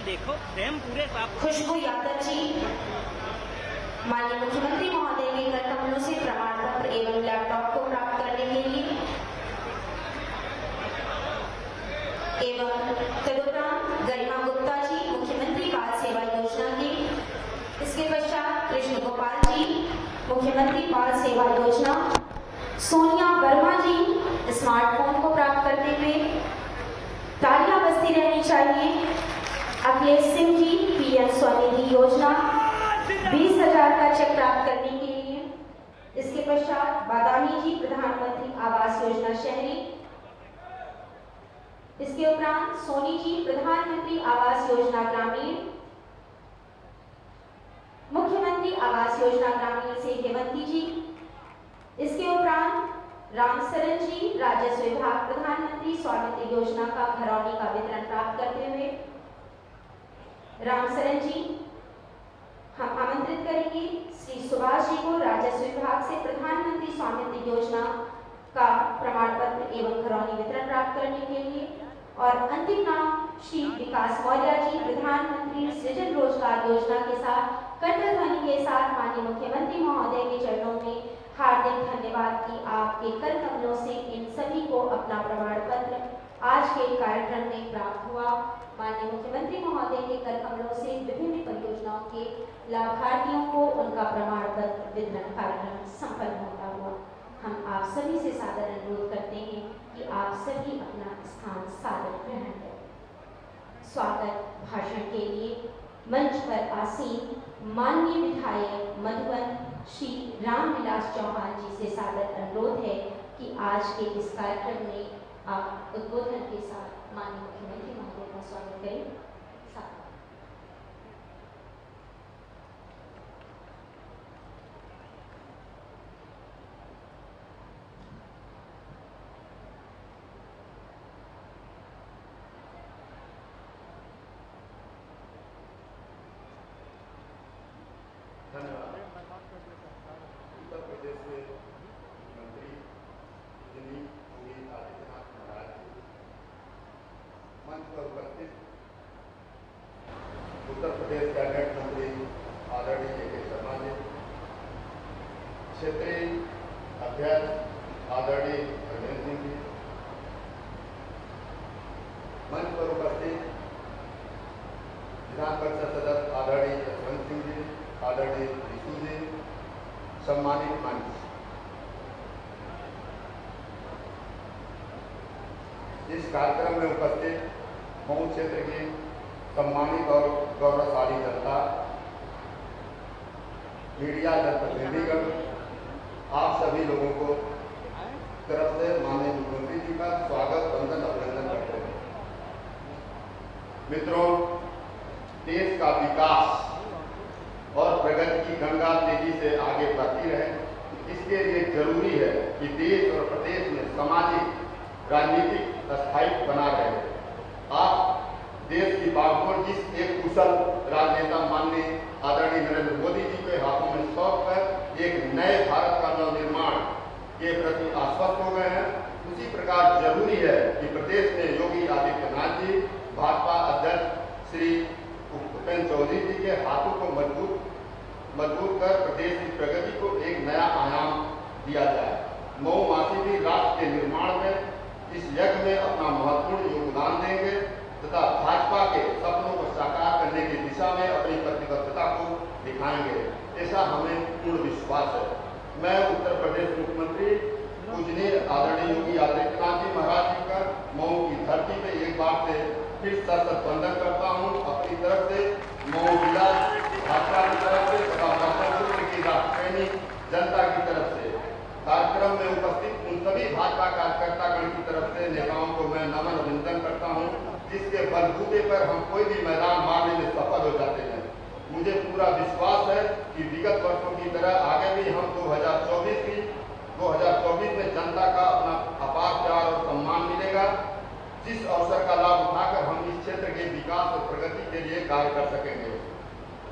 देखो डैम पूरे साफ। खुशबू यादव जी माननीय मुख्यमंत्री महोदय के कर कमलों से प्रमाण पत्र एवं लैपटॉप को प्राप्त करने के लिए एवं तदुपरांत गरिमा गुप्ता जी मुख्यमंत्री बाल सेवा योजना की, इसके पश्चात कृष्ण गोपाल जी मुख्यमंत्री बाल सेवा योजना, सोनिया वर्मा जी स्मार्टफोन को प्राप्त करने में, तालियां बजती रहनी चाहिए। अखिलेश सिंह जी पीएम स्वनिधि योजना 20,000 का चेक प्राप्त करने के लिए, इसके पश्चात बादामी जी प्रधानमंत्री आवास योजना शहरी, इसके उपरांत सोनी जी प्रधानमंत्री आवास योजना ग्रामीण, मुख्यमंत्री आवास योजना ग्रामीण से हेमंती जी, इसके उपरांत रामसरन जी राजस्व विभाग प्रधानमंत्री स्वामित्व योजना का घरौनी का वितरण प्राप्त करते हुए, रामसरन जी हम आमंत्रित करेंगे श्री सुभाष जी को राजस्व विभाग से प्रधानमंत्री स्वामित्व योजना का प्रमाण पत्र एवं घरौनी वितरण प्राप्त करने के लिए, और अंतिम नाम श्री विकास मौर्य जी प्रधानमंत्री सृजन रोजगार योजना के साथ कंठ ध्वनि के साथ माननीय मुख्यमंत्री महोदय के चरणों में हार्दिक धन्यवाद कि आपके कर कमलों से इन सभी को अपना प्रमाण पत्र आज के कार्यक्रम में प्राप्त हुआ। माननीय मुख्यमंत्री महोदय के कर कमलों से विभिन्न परियोजनाओं के लाभार्थियों को उनका प्रमाण पत्र वितरण कार्यक्रम संपन्न होता हुआ। हम आप सभी से सादर अनुरोध करते हैं कि आप सभी अपना स्थान सादर ग्रहण करें। स्वागत भाषण के लिए मंच पर आसीन माननीय विधायक मधुबन श्री रामविलास चौहान जी से सादर अनुरोध है कि आज के इस कार्यक्रम में आप उद्बोधन के साथ माननीय मुख्यमंत्री महोदय का स्वागत करें। धन्यवाद। उत्तर प्रदेश के मंत्री योगी आदित्यनाथ महाराज जी, मंच पर उपस्थित उत्तर प्रदेश कैबिनेट मंत्री आदरणीय के शर्मा जी, क्षेत्रीय अध्यक्ष आदरणीय धर्मेंद्र सिंह जी, मंच पर उपस्थित विधान परिषद सदस्य आदरणीय यशवंत सिंह जी, आदरणीय विशु जी, सम्मानित मंच, इस कार्यक्रम में उपस्थित मऊ क्षेत्र की सम्मानित और गौरवशाली जनता, मीडिया जनप्रतिनिधिगण, आप सभी लोगों को तरफ से माननीय मुख्यमंत्री जी का स्वागत वंदन अभिनंदन करते हैं। मित्रों, देश का विकास और प्रगति की गंगा तेजी से आगे बढ़ती रहे, इसके लिए जरूरी है कि देश और प्रदेश में सामाजिक राजनीतिक स्थायित्व बना रहे। आप देश की बागडोर जिस एक कुशल राजनेता माननीय आदरणीय नरेंद्र मोदी जी के हाथों में सौंप कर एक नए भारत का नवनिर्माण के प्रति आश्वस्त हो गए हैं, उसी प्रकार जरूरी है कि प्रदेश में योगी आदित्यनाथ जी, भाजपा अध्यक्ष श्री भूपेंद्र चौधरी जी के हाथों को मजबूत कर प्रदेश की प्रगति को एक नया आयाम दिया जाए। मऊ वासी भी राष्ट्र के निर्माण में इस यज्ञ में अपना महत्वपूर्ण योगदान देंगे तथा भाजपा के सपनों को साकार करने की दिशा में अपनी प्रतिबद्धता को दिखाएंगे, ऐसा हमें पूर्ण विश्वास है। मैं उत्तर प्रदेश मुख्यमंत्री पूजनीय आदरणीय योगी आदित्यनाथ जी महाराज जी का मऊ की धरती पे एक बार से फिर सशक्त वंदन करता हूँ। अपनी तरफ से मऊ जिला भाजपा की तरफ से तथा मुजफ्फरपुर की राष्ट्रप्रेमी जनता की तरफ से कार्यक्रम में उपस्थित उन सभी भाजपा कार्यकर्तागण की तरफ से नेताओं को मैं नमन अभिनंदन करता हूं, जिसके बलबूते पर हम कोई भी मैदान मारने में सफल हो जाते हैं। मुझे पूरा विश्वास है कि विगत वर्षों की तरह आगे भी हम 2024 में जनता का अपना अपार प्यार और सम्मान मिलेगा, जिस अवसर का लाभ उठाकर हम इस क्षेत्र के विकास और प्रगति के लिए कार्य कर सकेंगे।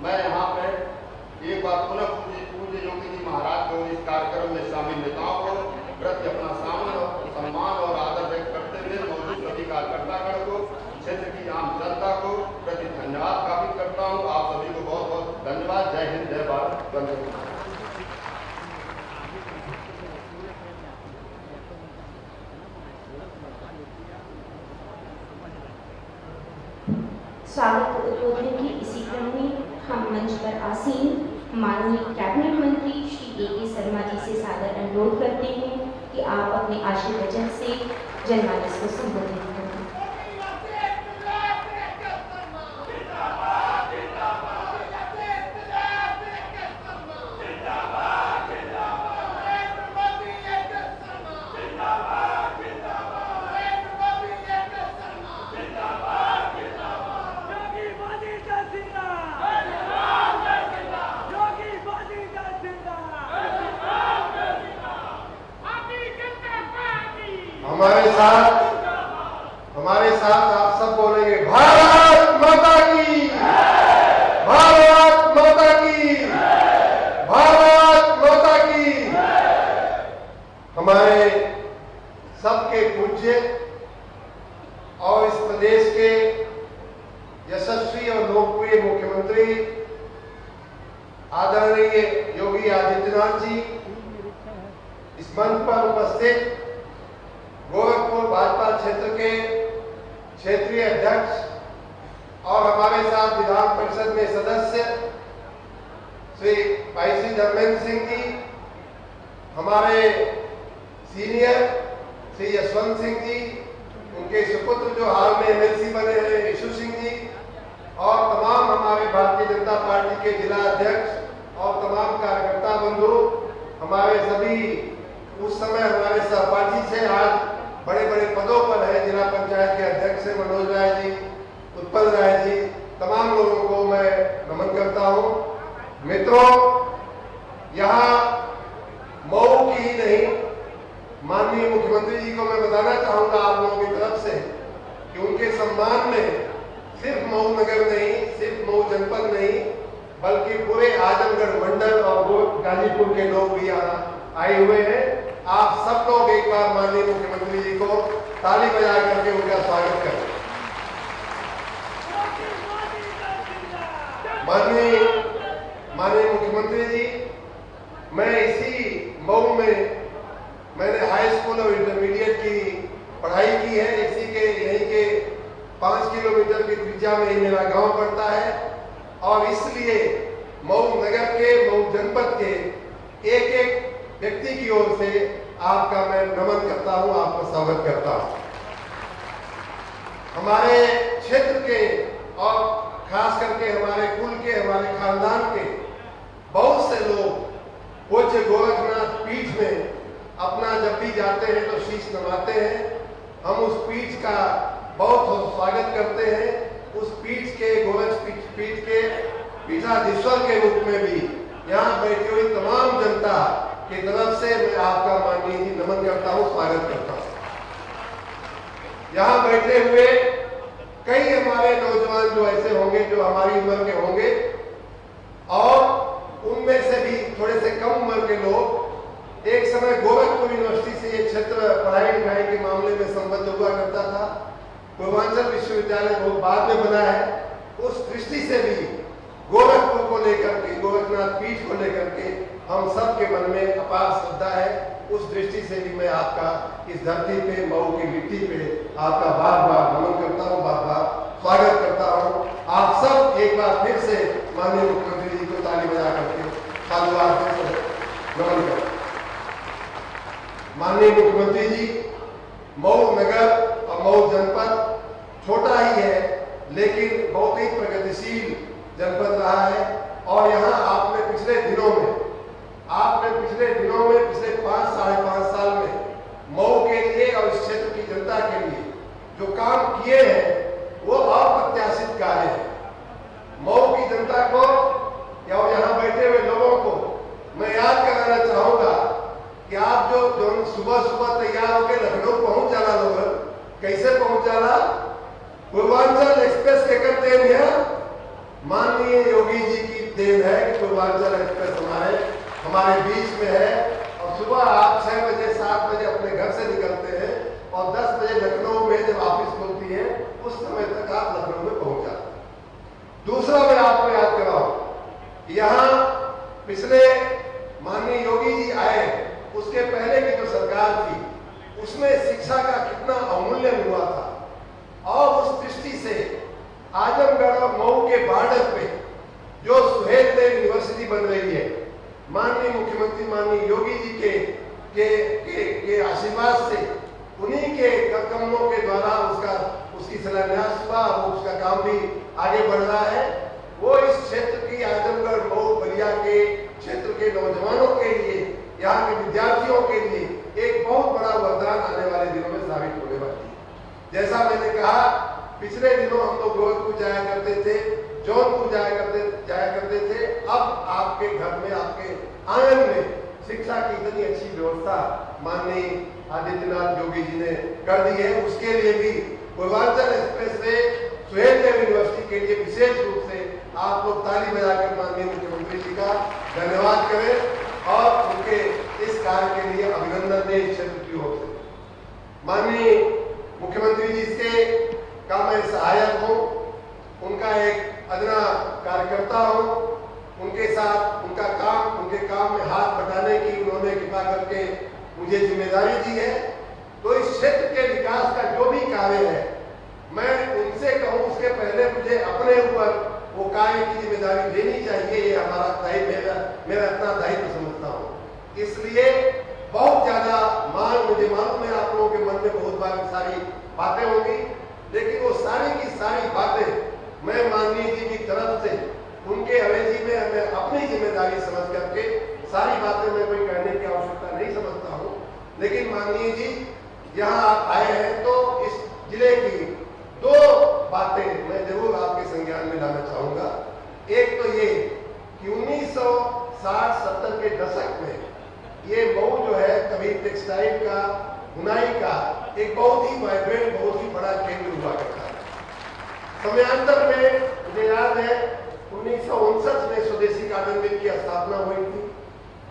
मैं यहाँ पे एक बार पुनः पूज्य योगी जी महाराज को इस कार्यक्रम में शामिल नेताओं को प्रति अपना सम्मान और आदर व्यक्त करते हुए मौजूद सभी कार्यकर्तागण को, क्षेत्र की आम जनता को प्रति धन्यवाद स्वागत उद्बोधन की इसी क्रम में हम मंच पर आसीन माननीय कैबिनेट मंत्री श्री A.K. शर्मा जी से सादर अनुरोध करते हैं कि आप अपने आशीर्वचन से जनमानस को संबोधित करें। हमारे साथ आप सब बोलेंगे भारत माता की, भारत माता की, भारत माता की। हमारे सबके पूज्य और इस प्रदेश के यशस्वी और लोकप्रिय मुख्यमंत्री आदरणीय योगी आदित्यनाथ जी, इस मंच पर उपस्थित गोरखपुर भाजपा क्षेत्र के क्षेत्रीय अध्यक्ष और हमारे साथ विधान परिषद में सदस्य श्री IC धर्मेंद्र सिंह जी, हमारे सीनियर श्री यशवंत सिंह जी, उनके सुपुत्र जो हाल में MLC बने हैं यशु सिंह जी, और तमाम हमारे भारतीय जनता पार्टी के जिला अध्यक्ष और तमाम कार्यकर्ता बंधु, हमारे सभी उस समय हमारे सहपाठी से आज बड़े बड़े पदों पर है, जिला पंचायत के अध्यक्ष है मनोज राय जी, उत्पल राय जी, तमाम लोगों को मैं नमन करता हूं। मित्रों, यहाँ मऊ की ही नहीं, माननीय मुख्यमंत्री जी को मैं बताना चाहूंगा आप लोगों की तरफ से कि उनके सम्मान में सिर्फ मऊ नगर नहीं, सिर्फ मऊ जनपद नहीं, बल्कि पूरे आजमगढ़ मंडल और गाजीपुर के लोग भी यहाँ आए हुए हैं। आप सब लोग एक बार माननीय मुख्यमंत्री जी को ताली बजा करके उनका स्वागत करें। माननीय मुख्यमंत्री जी, मैं इसी मऊ में मैंने हाई स्कूल और इंटरमीडिएट की पढ़ाई की है। इसी के यहीं के 5 किलोमीटर की त्रिज्या में ही मेरा गांव पड़ता है और इसलिए मऊ नगर के, मऊ जनपद के एक एक व्यक्ति की ओर से आपका मैं नमन करता हूं, आपका स्वागत करता हूं। हमारे क्षेत्र के और खास करके हमारे कुल के, हमारे खानदान के बहुत से लोग पूज्य गोरखनाथ पीठ में अपना जब भी जाते हैं तो शीश नवाते हैं। हम उस पीठ का बहुत स्वागत करते हैं। उस पीठ के पीठ के पीठाधीश्वर के रूप में भी यहाँ बैठी हुई तमाम जनता की तरफ से मैं आपका माननीय जी नमन करता हूँ, स्वागत करता हूँ। यहाँ बैठे हुए कई हमारे नौजवान जो ऐसे होंगे जो हमारी उम्र के होंगे और उनमें से भी थोड़े से कम उम्र के लोग, एक समय गोरखपुर यूनिवर्सिटी से ये क्षेत्र पढ़ाई लिखाई के मामले में संबद्ध हुआ करता था। पूर्वांचल विश्वविद्यालय बहुत बाद में बना है। उस दृष्टि से भी गोरखपुर को लेकर के, गोरखनाथ पीठ को लेकर के हम सब के मन में अपार श्रद्धा है। उस दृष्टि से भी मैं आपका इस धरती पे, मऊ की मिट्टी पे आपका बार बार नमन करता हूँ, बार बार स्वागत करता हूँ। आप सब एक बार फिर से माननीय मुख्यमंत्री जी को ताली बजा करके साधुवाद नमन करें। माननीय मुख्यमंत्री जी, मऊ नगर और मऊ जनपद छोटा ही है लेकिन बहुत ही प्रगतिशील जनपद रहा है और यहाँ आपने पिछले दिनों में पिछले 5 साढ़े 5 साल में मऊ के लिए और इस क्षेत्र की जनता के लिए जो काम किए हैं वो अप्रत्याशित कार्य है। मऊ की जनता को और यहाँ बैठे हुए लोगों को मैं याद कराना चाहूंगा कि आप जो सुबह तैयार होकर लखनऊ पहुंच जाना, लोग कैसे पहुंच जाना, पूर्वांचल एक्सप्रेस के करते हैं। माननीय योगी जी की देन है कि पूर्वांचल एक्सप्रेस हमारे बीच में है और सुबह आप 6 बजे 7 बजे अपने घर से निकलते हैं और 10 बजे लखनऊ में जब ऑफिस खुलती है उस समय तक आप लखनऊ में पहुंच जाते हैं। दूसरा मैं आपको याद कराऊं, यहाँ पिछले माननीय योगी जी आए उसके पहले की जो सरकार थी उसमें शिक्षा का कितना अवमूल्यन हुआ था और उस दृष्टि से आजमगढ़ आगे बढ़ रहा है, वो इस क्षेत्र की आजमगढ़ मऊ बलिया के क्षेत्र के नौजवानों के लिए, यहाँ के विद्यार्थियों के लिए एक बहुत बड़ा वरदान आने वाले दिनों में साबित होने वाली है। जैसा मैंने कहा, पिछले दिनों हम लोग गोरखपुर जाया करते थे, जौनपुर जाया करते थे। अब आपके घर में, आपके आंगन में शिक्षा की इतनी अच्छी व्यवस्था माननीय आदित्यनाथ योगी जी ने कर दी है। उसके लिए भी Purvanchal express way Suheldev university के लिए विशेष रूप से आप लोग ताली बजाकर माननीय मुख्यमंत्री जी का धन्यवाद करें और उनके इस कार्य के लिए अभिनंदन दें क्षेत्र की ओर से। माननीय मुख्यमंत्री जी से का मैं सहायक हूँ, उनका एक अदना कार्यकर्ता हूँ, उनके साथ उनके काम में हाथ बटाने की उन्होंने कृपा करके मुझे जिम्मेदारी दी है। तो इस क्षेत्र के विकास का जो भी कार्य है, मैं उनसे कहूँ उसके पहले मुझे अपने ऊपर वो कार्य की जिम्मेदारी लेनी चाहिए। ये हमारा दायित्व, मेरा अपना दायित्व समझता हूँ। इसलिए बहुत ज्यादा मुझे मालूम है आप लोगों के मन में बहुत बार सारी बातें होंगी, लेकिन वो सारी की सारी बातें मैं माननीय जी की तरफ से उनके अवेजी में मैं अपनी जिम्मेदारी समझ करके सारी बातें मैं कोई कहने की आवश्यकता नहीं समझता हूँ। लेकिन माननीय जी यहाँ आप आए हैं तो इस जिले की दो बातें मैं जरूर आपके संज्ञान में लाना चाहूंगा। एक तो ये कि 1960-70 के दशक में ये मऊ जो है कभी टेक्सटाइल का, बुनाई का एक बहुत ही वाइब्रेंट, बहुत ही बड़ा केंद्र हुआ करता है। समयांतर में मुझे याद है 1959 में स्वदेशी कॉटन मिल की स्थापना हुई थी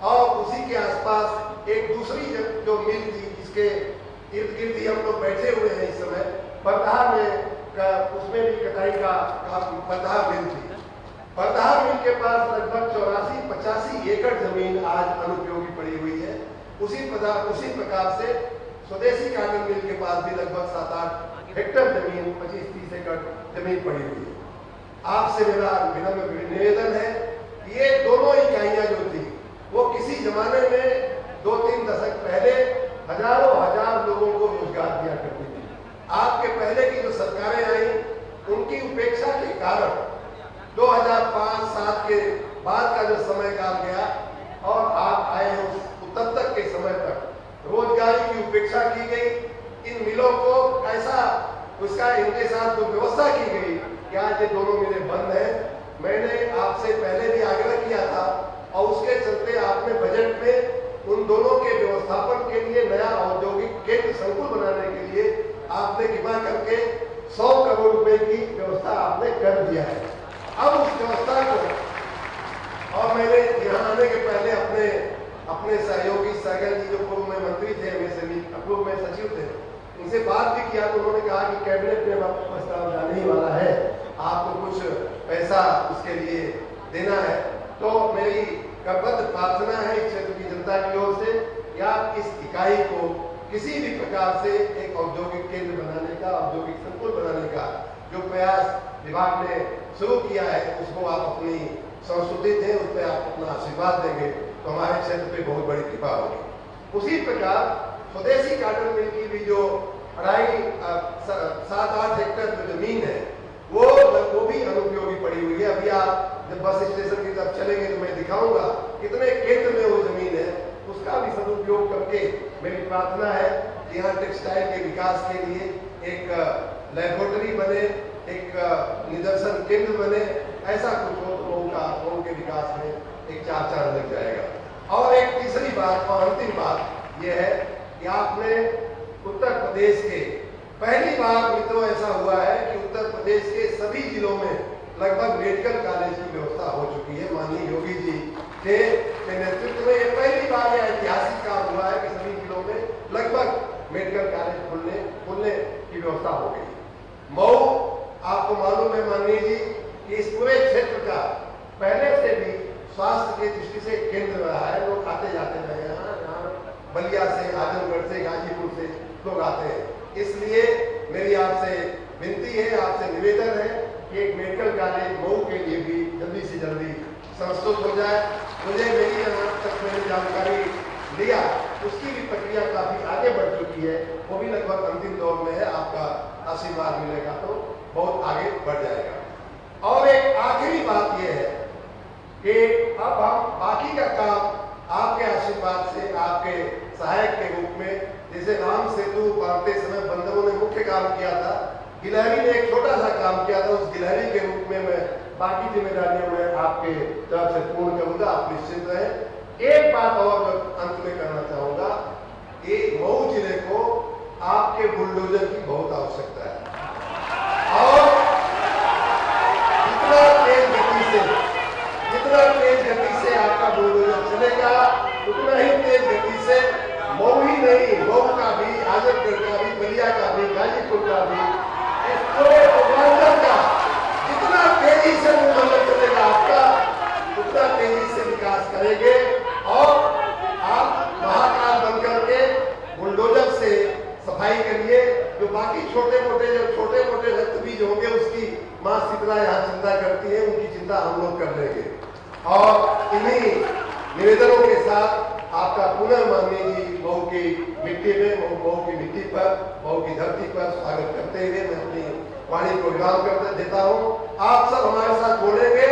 और उसी के आसपास एक दूसरी जो मिल थी जिसके इर्द गिर्द ही हम लोग बैठे हुए हैं इस समय, परधार में उसमें भी कटाई का परधार मिल थी। परधार मिल के पास लगभग 84-85 एकड़ जमीन आज अनुपयोगी पड़ी हुई है। उसी प्रकार से स्वदेशी कॉटन मिल के पास भी लगभग 7-8 हेक्टेयर जमीन, 25-30 एकड़ जमीन पड़ी हुई है। आपसे मेरा विनम्र निवेदन है, ये दोनों इकाइयां जो थी वो किसी जमाने में 2-3 दशक पहले हजार लोगों को रोजगार दिया करती थी। आपके पहले की जो सरकारें आई उनकी उपेक्षा के कारण 2005-7 के बाद का जो समय काल गया और आप आए हैं तब तक के समय तक रोजगारी की उपेक्षा की गई। इन मिलों को ऐसा उसका इनके साथ जो व्यवस्था की गई कि आज ये दोनों मिलें बंद हैं। मैंने आपसे पहले भी आग्रह किया था और उसके चलते आपने बजट में उन दोनों के व्यवस्थापन के लिए नया औद्योगिक केंद्र संकुल बनाने के लिए आपने कृपा करके 100 करोड़ रुपए की व्यवस्था आपने कर दिया है। अब उस व्यवस्था को, और मैंने यहाँ आने के पहले अपने सहयोगी सहगल जी जो पूर्व में मंत्री थे, पूर्व में सचिव थे, उनसे बात भी किया तो उन्होंने कहा कि कैबिनेट में प्रस्ताव जाने ही वाला है, आपको कुछ पैसा उसके लिए देना है। तो मेरी करबद्ध प्रार्थना है इस क्षेत्र की जनता की ओर से कि आप इस इकाई को किसी भी प्रकार से एक औद्योगिक केंद्र बनाने का, औद्योगिक संकुल बनाने का जो प्रयास विभाग ने शुरू किया है उसको आप अपनी संस्कृति दें, उस पर आप अपना आशीर्वाद देंगे तो हमारे क्षेत्र पे बहुत बड़ी कृपा होगी। उसी प्रकार स्वदेशी कॉटन मिल की भी जो 7-8 हेक्टेयर जो जमीन है वो भी अनुपयोगी पड़ी हुई है। अभी आप जब बस स्टेशन की तरफ चलेंगे तो मैं दिखाऊंगा कितने केंद्र में वो जमीन है, उसका भी सदुपयोग करके मेरी प्रार्थना है कि यहाँ टेक्सटाइल के विकास के लिए एक लैबोरेटरी बने, एक निदर्शन केंद्र बने, ऐसा कुछ हो तो मऊ के विकास में एक 4 चांद लग जाएगा। और एक तीसरी बात और अंतिम बात यह है कि आपने उत्तर प्रदेश के पहली बार मित्रों ऐसा हुआ है कि उत्तर प्रदेश के सभी जिलों में लगभग मेडिकल कॉलेज की व्यवस्था हो चुकी है। माननीय योगी जी के नेतृत्व में ये पहली बार यह ऐतिहासिक काम हुआ है कि सभी जिलों में लगभग मेडिकल कॉलेज खुलने की व्यवस्था हो गई। मऊ आपको मालूम है माननीय जी कि इस पूरे क्षेत्र का पहले से भी स्वास्थ्य की दृष्टि से केंद्र रहा है। लोग आते जाते रहे हैं, यहाँ बलिया से, आजमगढ़ से, गाजीपुर से लोग आते हैं। इसलिए मेरी आपसे विनती है, आपसे निवेदन है कि एक मेडिकल कॉलेज मऊ के लिए भी जल्दी से जल्दी संस्तुत हो जाए। मुझे मेरी जहाँ तक मैंने जानकारी लिया उसकी भी प्रक्रिया काफी आगे बढ़ चुकी है, वो भी लगभग अंतिम दौर में है। आपका आशीर्वाद मिलेगा तो बहुत आगे बढ़ जाएगा। और एक आखिरी बात यह है कि अब हम बाकी का काम आपके आशीर्वाद से, आपके सहायक के रूप में, जैसे राम सेतु बांधते समय बंदरों ने मुख्य काम किया था, गिलहरी ने एक छोटा सा काम किया था, उस गिलहरी के रूप में मैं बाकी जिम्मेदारियों में आपके तरफ से पूर्ण करूंगा, आप निश्चित रहें। एक बात और अंत में करना चाहूंगा कि मऊ जिले को आपके बुलडोजर की बहुत आवश्यकता है और जितना तेज गति से आपका बुलडोजर चलेगा उतना ही तेज गति से मऊ ही नहीं, मऊ का भी, आजमगढ़ का भी, बलिया का भी, गाजीपुर का भी, इस पूरे पूर्वांचल का जितना तेजी से बुलडोजर चलेगा आपका उतना तेजी से विकास करेंगे और आप महाकाल बनकर के बुलडोजर से सफाई करिए। जो बाकी छोटे मोटे रक्त बीज होंगे उसकी मां शीतला यहाँ चिंता करती है, उनकी चिंता हम लोग कर लेंगे। और इन्हीं निवेदनों के साथ आपका पुनः माननीय जी मऊ की मिट्टी में, मऊ की मिट्टी पर, मऊ की धरती पर स्वागत करते हुए मैं अपनी वाणी को विराम कर देता हूँ। आप सब हमारे साथ बोलेंगे,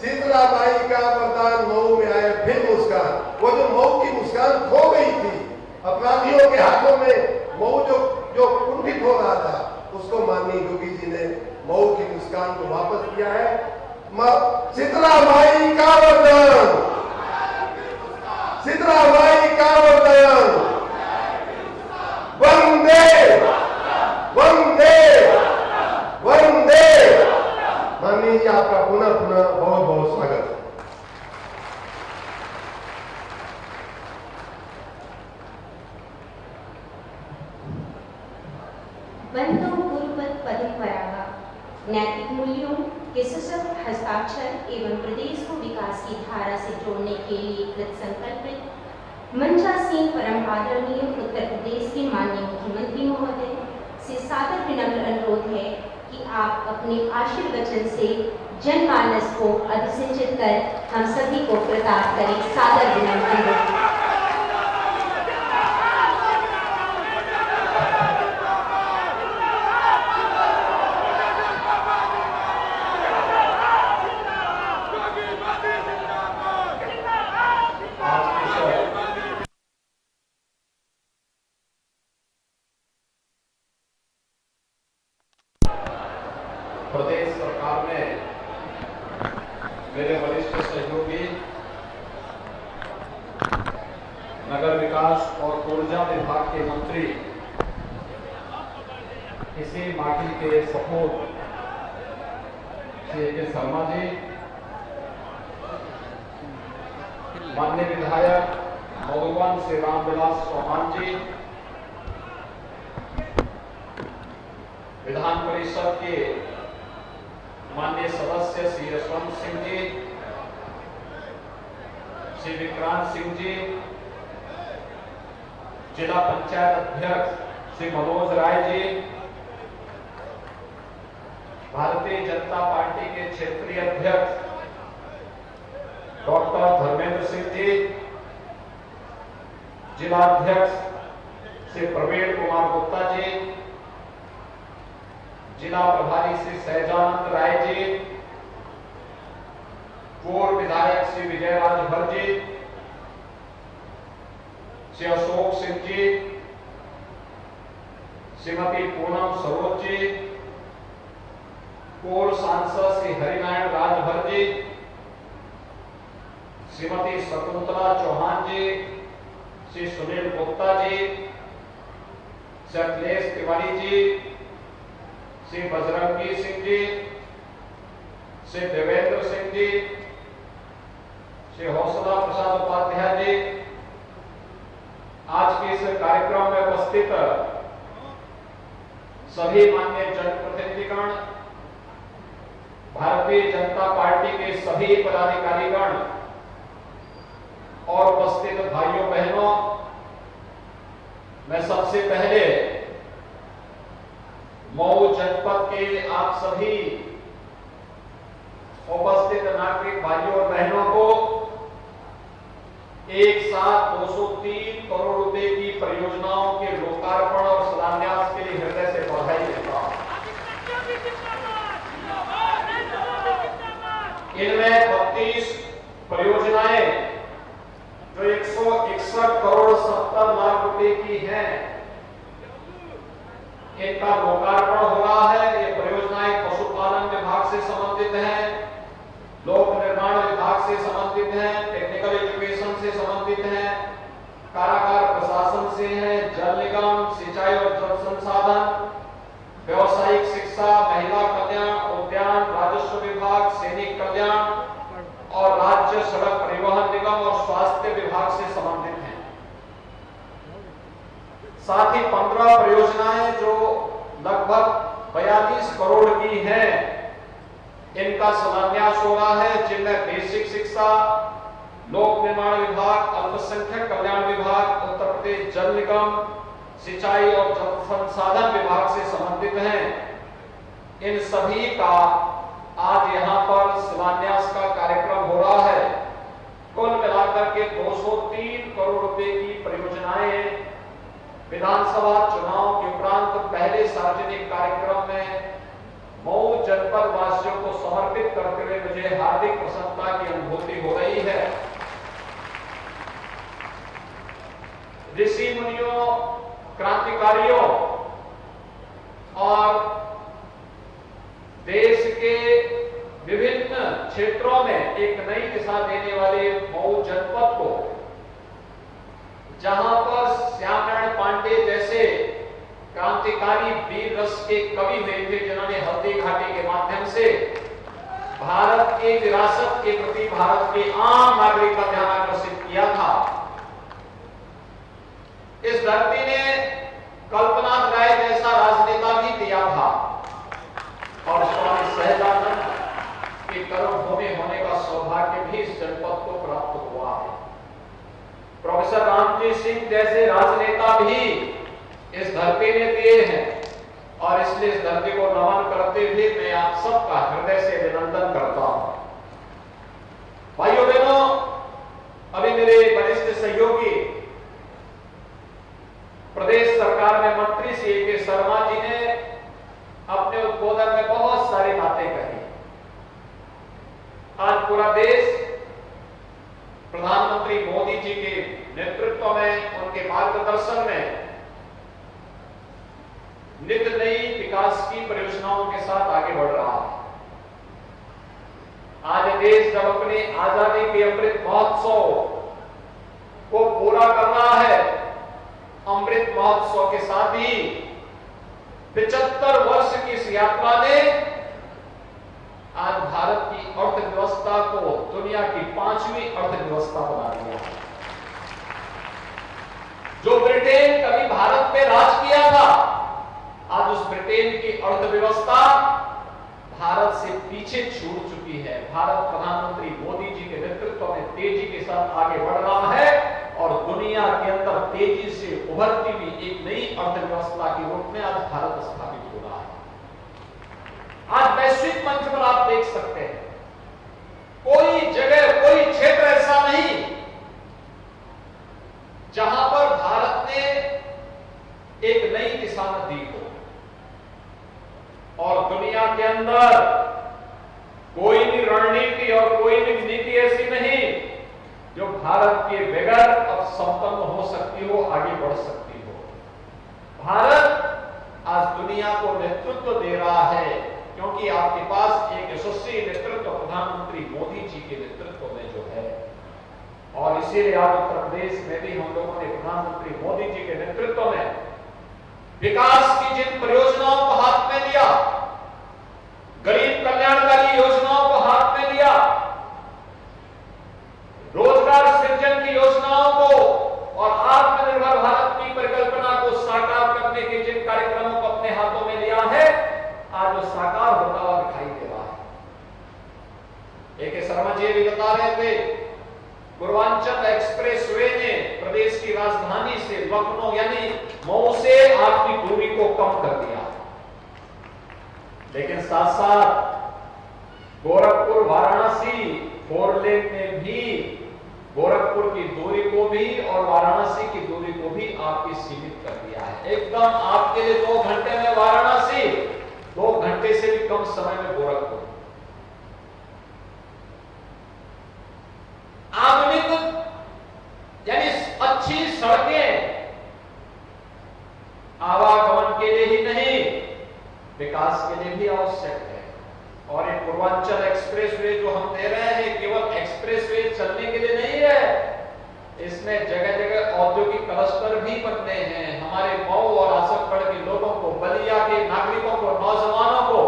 शीतला बाई का वरदान मऊ में आए फिर मुस्कान। वो जो मऊ की मुस्कान खो गई थी अपराधियों के हाथों में, मऊ जो कुंठित हो रहा था, उसको माननीय योगी जी ने मऊ की मुस्कान को वापस किया है। शीतला बाई का वरदान, शीतला बाई का वरदान, वंदे वंदे वंदे। माननीय जी आपका पुनः बहुत बहुत स्वागत है। बंधु गुरुपद पदपरागा नैतिक मूल्यों के सशक्त हस्ताक्षर एवं प्रदेश को विकास की धारा से जोड़ने के लिए कृत संकल्पित मंचासीन परम आदरणीय उत्तर प्रदेश के माननीय मुख्यमंत्री महोदय से सादर विनम्र अनुरोध है कि आप अपने आशीर्वचन से जनमानस को अधिसिंचित कर हम सभी को प्रताप करें। सादर विनम्र अनुरोध। प्रदेश सरकार में मेरे वरिष्ठ सहयोगी नगर विकास और ऊर्जा विभाग के मंत्री इसी माटी के सपूत श्री के शर्मा जी, माननीय विधायक मधुबन श्री रामविलास चौहान जी, विधान परिषद के माननीय सदस्य श्री यशवंत सिंह जी, श्री विक्रांत सिंह जी, जिला पंचायत अध्यक्ष श्री मनोज राय जी, भारतीय जनता पार्टी के क्षेत्रीय अध्यक्ष डॉक्टर धर्मेंद्र सिंह जी, जिला अध्यक्ष श्री प्रवीण कुमार गुप्ता जी, जिला प्रभारी श्री सहजानंद राय जी, पूर्व विधायक श्री विजय राजभर जी, श्री अशोक सिंह जी, श्रीमती पूनम सरोज जी, पूर्व सांसद श्री हरिनारायण राजभर जी, श्रीमती शकुंतला चौहान जी, श्री सुनील गुप्ता जी, श्री अखिलेश तिवारी जी, श्री बजरंगी सिंह जी, श्री देवेंद्र सिंह जी, श्री हौसला प्रसाद उपाध्याय जी, आज के इस कार्यक्रम में उपस्थित सभी माननीय जनप्रतिनिधिगण, भारतीय जनता पार्टी के सभी पदाधिकारीगण और उपस्थित भाइयों बहनों, मैं सबसे पहले मऊ जनपद के आप सभी उपस्थित नागरिक भाइयों और बहनों को एक साथ 203 करोड़ रुपए की परियोजनाओं के लोकार्पण और शिलान्यास के लिए हृदय से बधाई देता हूं। शिक्षा, महिला कल्याण, उद्यान, राजस्व विभाग, सैनिक कल्याण और राज्य सड़क परिवहन निगम और स्वास्थ्य विभाग से संबंधित हैं। साथ ही 15 परियोजनाएं जो लगभग 42 करोड़ की हैं, इनका शिलान्यास हो रहा है, जिनमें बेसिक शिक्षा, लोक निर्माण विभाग, अल्पसंख्यक कल्याण विभाग, उत्तर प्रदेश जल निगम, सिंचाई और जल संसाधन विभाग से संबंधित हैं। इन सभी का आज यहां पर शिलान्यास का कार्यक्रम हो रहा है। कुल मिलाकर के 203 करोड़ रुपए की परियोजनाएं विधानसभा चुनाव के उपरांत पहले सार्वजनिक कार्यक्रम में मऊ जनपद वासियों को समर्पित करते हुए मुझे हार्दिक प्रसन्नता की अनुभूति हो रही है। ऋषि मुनियों, क्रांतिकारियों और देश के विभिन्न क्षेत्रों में एक नई दिशा देने वाले मऊ जनपद को, जहां पर श्याम नारायण पांडे जैसे क्रांतिकारी वीर रस के कवि हुए थे, जिन्होंने हल्दी घाटी के माध्यम से भारत के विरासत के प्रति भारत के आम नागरिक का ध्यान आकर्षित किया था। इस धरती ने कल्पनाथ राय जैसा राजनेता भी दिया था और स्वामी सहजानंद के कर्मभूमि होने का सौभाग्य भी इस जनपद को प्राप्त हुआ है। प्रोफेसर रामजी सिंह जैसे राजनेता भी इस धरती ने दिए हैं और इसलिए इस धरती को नमन करते हुए मैं आप सबका हृदय से अभिनंदन करता हूं। भाइयों बहनों, अभी मेरे वरिष्ठ सहयोगी प्रदेश सरकार में मंत्री श्री के शर्मा जी ने अपने उद्बोधन में बहुत सारी बातें कही। आज पूरा देश प्रधानमंत्री मोदी जी के नेतृत्व में, उनके मार्गदर्शन में नित नई विकास की परियोजनाओं के साथ आगे बढ़ रहा है। आज देश जब अपने आजादी के अमृत महोत्सव को पूरा कर रहा है, अमृत महोत्सव के साथ ही 75 वर्ष की इस यात्रा ने आज भारत की अर्थव्यवस्था को दुनिया की 5वीं अर्थव्यवस्था बना दिया। जो ब्रिटेन कभी भारत पे राज किया था, आज उस ब्रिटेन की अर्थव्यवस्था भारत से पीछे छूट चुकी है। भारत प्रधानमंत्री मोदी जी के नेतृत्व में तेजी के साथ आगे बढ़ रहा है और दुनिया के अंदर तेजी से उभरती हुई एक नई अर्थव्यवस्था के रूप में आज भारत स्थापित हो रहा है। आज वैश्विक मंच पर आप देख सकते हैं, कोई जगह, कोई क्षेत्र ऐसा नहीं जहां पर भारत ने एक नई दिशा दी हो। और दुनिया के अंदर कोई भी रणनीति और कोई भी नीति ऐसी नहीं जो भारत के बगैर अब संपन्न हो सकती हो, आगे बढ़ सकती हो। भारत आज दुनिया को नेतृत्व दे रहा है क्योंकि आपके पास एक यशस्वी नेतृत्व प्रधानमंत्री मोदी जी के नेतृत्व में जो है, और इसीलिए आज उत्तर प्रदेश में भी हम लोगों ने प्रधानमंत्री मोदी जी के नेतृत्व में विकास की जिन परियोजनाओं को हाथ में लिया, गरीब कल्याणकारी योजनाओं को हाथ में लिया, रोजगार सृजन की योजनाओं को और आत्मनिर्भर भारत की परिकल्पना को साकार करने के जिन कार्यक्रमों को अपने हाथों में लिया है, आज वो साकार होता हुआ दिखाई दे रहा है। एक शर्मा जी भी बता रहे थे, पूर्वांचल एक्सप्रेसवे ने प्रदेश की राजधानी से लखनऊ यानी मऊ से आपकी दूरी को कम कर दिया, लेकिन साथ साथ गोरखपुर वाराणसी 4 लेन ने भी गोरखपुर की दूरी को भी और वाराणसी की दूरी को भी आपकी सीमित कर दिया है। एकदम आपके लिए 2 घंटे में वाराणसी, 2 घंटे से भी कम समय में गोरखपुर। आधुनिक यानी अच्छी सड़कें आवागमन के लिए ही नहीं, विकास के लिए भी आवश्यक है। और ये पूर्वांचल एक्सप्रेसवे जो हम दे रहे हैं, केवल एक्सप्रेसवे चलने के लिए नहीं है, इसमें जगह जगह औद्योगिक क्लस्टर भी बनने हैं। हमारे मऊ और आजमगढ़ के लोगों को, बलिया के नागरिकों को, नौजवानों को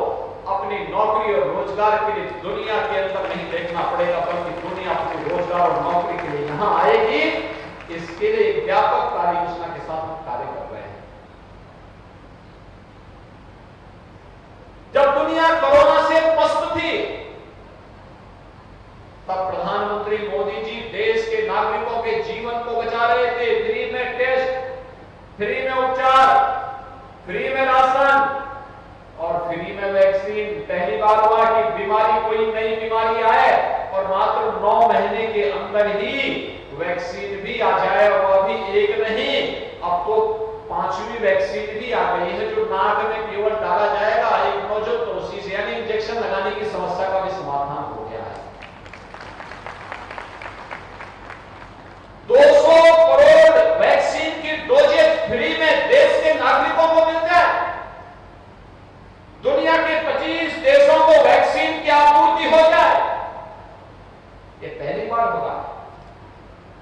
रोजगार के लिए दुनिया के अंदर नहीं देखना पड़ेगा, बल्कि दुनिया अपने रोजगार और नौकरी के लिए यहां आएगी। इसके लिए एक व्यापक कार्य योजना के साथ हम कार्य कर रहे हैं। जब दुनिया कोरोना से पस्त थी, तब प्रधानमंत्री मोदी जी देश के नागरिकों के जीवन को बचा रहे थे। फ्री में टेस्ट, फ्री में उपचार, फ्री में राशन और फ्री में वैक्सीन। पहली बार हुआ कि बीमारी, कोई नई बीमारी आए और मात्र 9 महीने के अंदर ही वैक्सीन भी आ जाए, और वो अभी एक नहीं, अब तो 5वीं वैक्सीन भी आ गई है, जो नाक में केवल डाला जाएगा एक नोजोटोसिस यानी इंजेक्शन लगाने की समस्या का भी समाधान हो गया है। 200 करोड़ वैक्सीन की डोजेज फ्री में देश के नागरिकों को मिल जाए, दुनिया के 25 देशों को वैक्सीन की आपूर्ति हो जाए, ये पहली बार होगा।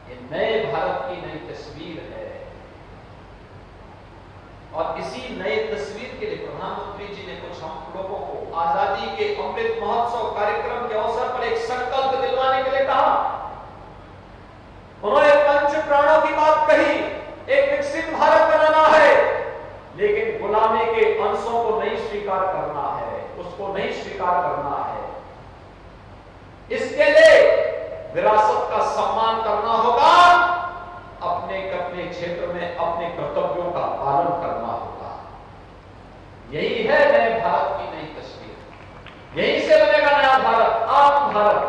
ये नए भारत की नई तस्वीर है, और इसी नई तस्वीर के लिए प्रधानमंत्री जी ने कुछ हम लोगों को आजादी के अमृत महोत्सव कार्यक्रम के अवसर पर एक संकल्प दिलवाने के लिए कहा। उन्होंने पंच प्राणों की बात कही, एक विकसित भारत बनाना है, लेकिन गुलामी के अंशों को नहीं स्वीकार करना है, उसको नहीं स्वीकार करना है। इसके लिए विरासत का सम्मान करना होगा, अपने अपने क्षेत्र में अपने कर्तव्यों का पालन करना होगा। यही है नए भारत की नई तस्वीर। यहीं से बनेगा नया भारत, आत्म भारत,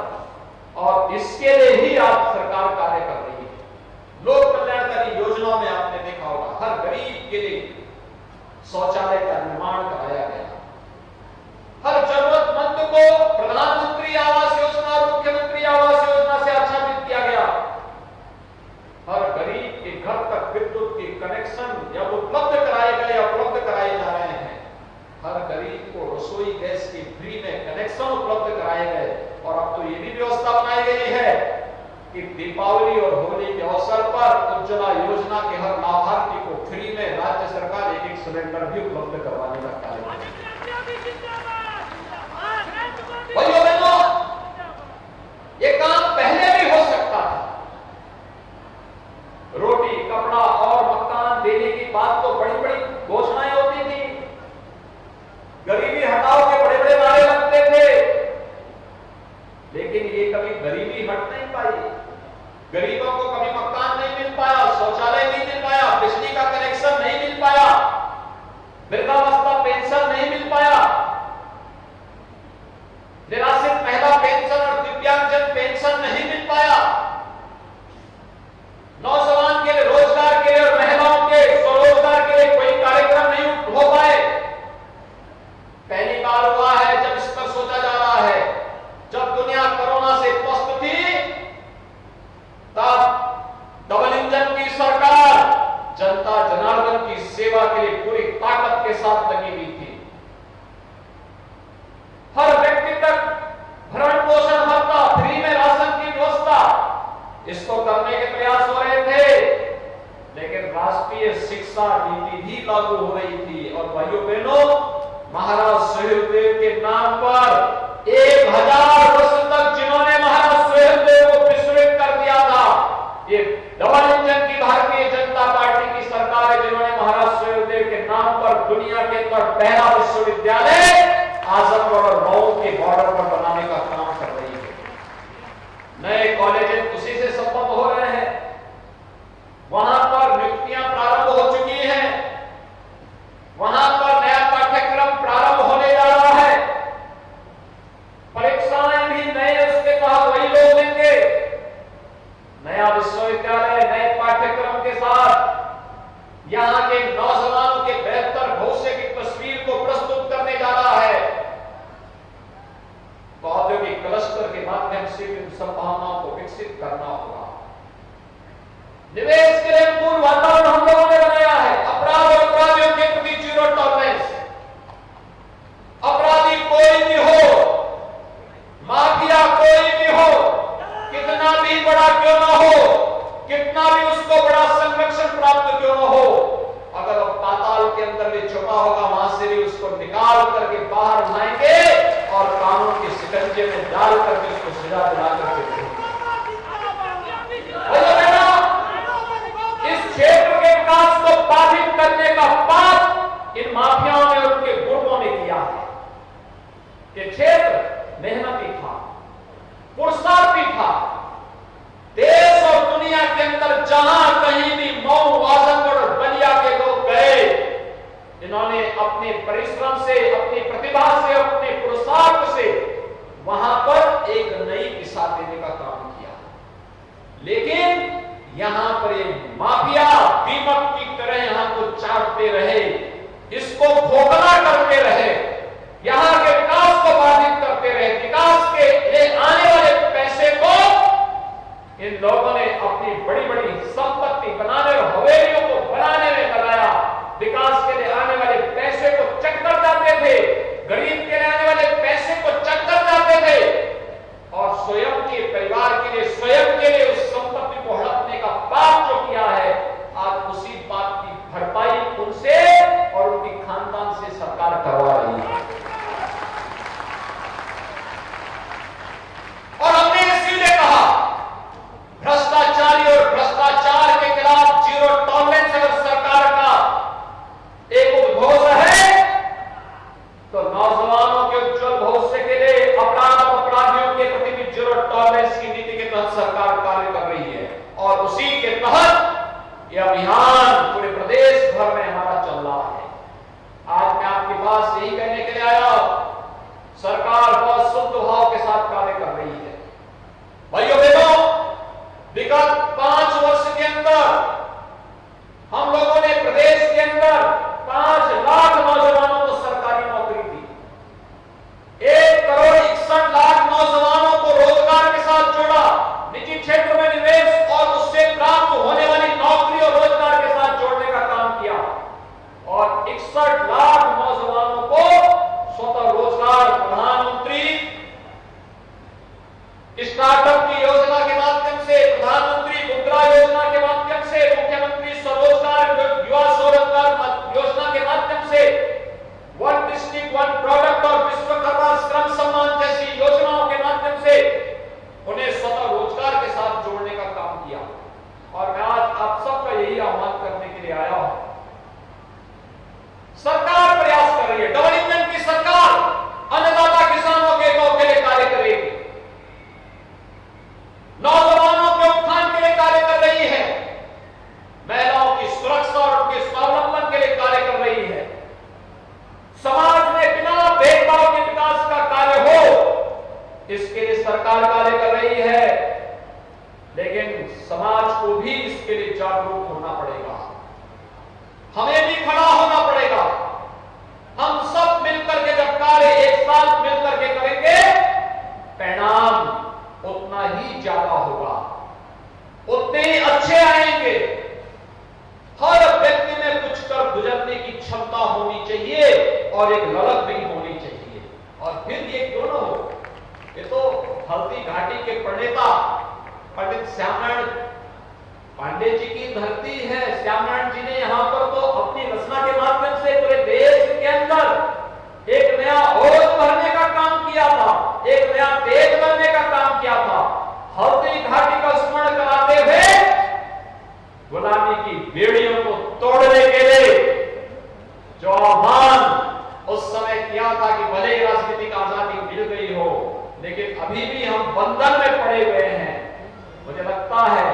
और इसके लिए ही आप सरकार कार्य कर रही है। लोक कल्याणकारी योजनाओं में आपने देखा होगा, हर गरीब के लिए शौचालय का निर्माण कराया गया, हर जरूरतमंद को प्रधानमंत्री आवास योजना और मुख्यमंत्री आवास योजना से आच्छादित किया गया, हर गरीब के घर तक विद्युत के कनेक्शन या उपलब्ध कराए गए, उपलब्ध कराए जा रहे हैं, हर गरीब को रसोई गैस की फ्री में कनेक्शन उपलब्ध कराए गए, और अब तो ये भी व्यवस्था बनाई गई है कि दीपावली और होली के अवसर पर उज्ज्वला योजना के हर लाभार्थी को फ्री में राज्य सरकार एक सिलेंडर भी उपलब्ध करवाने का कार्य कर रही है। भाइयों बहनों, ये काम पहले भी हो सकता था। रोटी, कपड़ा और मकान देने की बात तो बड़ी बड़ी घोषणाएं होती थी, गरीबी हटाओ के बड़े बड़े नारे लगते थे, लेकिन ये कभी गरीबी हट नहीं पाई। गरीबों को कभी मकान नहीं मिल पाया, शौचालय नहीं मिल पाया, बिजली का कनेक्शन नहीं मिल पाया, वृद्धावस्था पेंशन नहीं मिल पाया, निराश्रित महिला पेंशन और दिव्यांगजन पेंशन नहीं मिल पाया, नौजवान के लिए रोजगार के लिए और महिलाओं के स्वरोजगार के लिए कोई कार्यक्रम नहीं हो पाए। पहली बार हुआ है जब इस पर सोचा जा रहा है। जब दुनिया कोरोना से पस्त थी, तब डबल इंजन की सरकार जनता जनार्दन की सेवा के लिए पूरी ताकत के साथ लगी हुई थी। हर व्यक्ति तक भरण पोषण भत्ता, फ्री में राशन की व्यवस्था, इसको करने के प्रयास हो रहे थे, लेकिन राष्ट्रीय शिक्षा नीति भी लागू हो रही थी। और भाइयों बहनों, महाराज सुहेलदेव के नाम पर 1000 वर्ष तक जिन्होंने महाराज सुहेलदेव को विस्मृत कर दिया था, ये डबल इंजन की भारतीय जनता पार्टी की सरकार है, जिन्होंने महाराज सुहेलदेव के नाम पर दुनिया के अंदर पहला विश्वविद्यालय आजमगढ़ और मऊ के बॉर्डर पर बनाने का काम कर रही है। नए कॉलेज उसी से संबद्ध हो रहे हैं, वहां पर नियुक्तियां प्रारंभ हो चुकी हैं, वहां पर नया पाठ्यक्रम प्रारंभ होने जा रहा है, परीक्षाएं भी नए उसके तहत वही लोग देंगे। नया विश्वविद्यालय नए पाठ्यक्रम के साथ यहां के नौजवानों के बेहतर भविष्य की तस्वीर को प्रस्तुत करने जा रहा है। तो औद्योगिक क्लस्टर के माध्यम से इन संभावनाओं को विकसित करना होगा। निवेश के लिए पूर्ण वातावरण हम लोगों ने बनाया है। अपराध और अपराधियों के प्रति जीरो टॉलरेंस। अपराधी कोई भी हो, माफिया कोई भी हो, कितना भी बड़ा क्यों ना हो, कितना भी उसको बड़ा संरक्षण प्राप्त क्यों ना हो, अगर वो पाताल के अंदर भी छुपा होगा, वहां से भी उसको निकाल करके बाहर लाएंगे और कानून की कड़छे में डाल करके उसको सजा दिला करके इस क्षेत्र के विकास को बाधित करने का पाप इन माफियाओं ने और उनके गुर्गों ने किया है। ये क्षेत्र मेहनती था, पुरुषार्थी था। देश और दुनिया के अंदर जहां कहीं भी मऊ, आजमगढ़ और बलिया के लोग गए, इन्होंने अपने परिश्रम से, अपनी प्रतिभा से, अपने पुरुषार्थ से वहां पर एक नई दिशा देने का काम किया। लेकिन यहां पर ये माफिया दीमक की तरह यहां को चाटते रहे, इसको खोखला करते रहे, यहां के विकास को बाधित करते रहे। विकास के लिए आने वाले पैसे को इन लोगों ने अपनी बड़ी बड़ी संपत्ति बनाने और हवेलियों को बनाने में लगाया। विकास के लिए आने वाले पैसे को चक्कर जाते थे, गरीब के लिए आने वाले पैसे को चक्कर जाते थे और स्वयं के परिवार के लिए, स्वयं के लिए उस संपत्ति को हड़पने का पाप जो किया है, आज उसी बात की भरपाई उनसे और उनकी खानदान से सरकार करवा रही है। और हमने इसीलिए कहा भ्रष्टाचारी और भ्रष्टाचार के खिलाफ जीरो टॉलरेंस अगर सरकार का एक उद्घोष है तो नौजवानों के उज्जवल भविष्य के लिए अपराध और अपराधियों के प्रति भी जीरो टॉलरेंस की नीति के तहत सरकार कार्य कर रही है। और उसी के तहत यह अभियान पूरे प्रदेश भर में हमारा चल रहा है। आज मैं आपके पास यही कहने के लिए आया, सरकार बहुत शुद्ध भाव के साथ कार्य कर रही है। भाइयों बहनों, विगत 5 वर्ष के अंदर हम लोगों ने प्रदेश के अंदर 5 लाख नौजवानों को सरकारी नौकरी दी, 1 करोड़ 61 लाख नौजवानों को रोजगार के साथ जोड़ा, निजी क्षेत्र में निवेश और उससे प्राप्त होने वाली नौकरी और रोजगार के साथ जोड़ने का काम किया और 61 लाख नौजवानों को स्वतः रोजगार प्रधानमंत्री स्टार्टअप की योजना के माध्यम से, प्रधानमंत्री मुद्रा योजना के माध्यम से, मुख्यमंत्री स्वरोजगार युवा स्वरोजगार योजना के माध्यम से, वन डिस्ट्रिक्ट वन प्रोडक्ट और विश्वकर्मा श्रम सम्मान जैसी योजनाओं के माध्यम से उन्हें स्वतः रोजगार के साथ जोड़ने का काम किया। और मैं आज आप सबका यही आह्वान करने के लिए आया हूं। सरकार प्रयास कर रही है, डबल इंजन की सरकार अन्नदाता किसानों के हितों के लिए कार्य करेगी, नौजवानों के उत्थान के लिए कार्य कर रही है, महिलाओं की सुरक्षा और उनके स्वावलंबन के लिए कार्य कर रही है। समाज में बिना भेदभाव के विकास का कार्य हो, इसके लिए सरकार कार्य कर रही है। लेकिन समाज को भी इसके लिए जागरूक होना पड़ेगा, हमें भी खड़ा होना पड़ेगा। हम सब मिलकर के जब कार्य एक साथ मिलकर के करेंगे, परिणाम उतना ही ज्यादा होगा, उतने ही अच्छे आएंगे। हर व्यक्ति में कुछ कर गुजरने की क्षमता होनी चाहिए और एक ललक भी होनी चाहिए। और फिर ये क्यों न हो, ये तो हल्दी घाटी के प्रणेता पंडित श्यामनारायण पांडे जी की धरती है। श्यामनारायण जी ने यहां पर तो अपनी रचना के माध्यम से पूरे देश के अंदर एक नया ओज भरने का काम किया था, एक नया तेज बनने का काम किया था। हल्दी घाटी का स्मरण कराते हुए गुलामी की बेड़ियों को तोड़ने के लिए जो आह्वान उस समय किया था कि भले ही राजनीतिक आजादी मिल गई हो, लेकिन अभी भी हम बंधन में पड़े हुए हैं। मुझे लगता है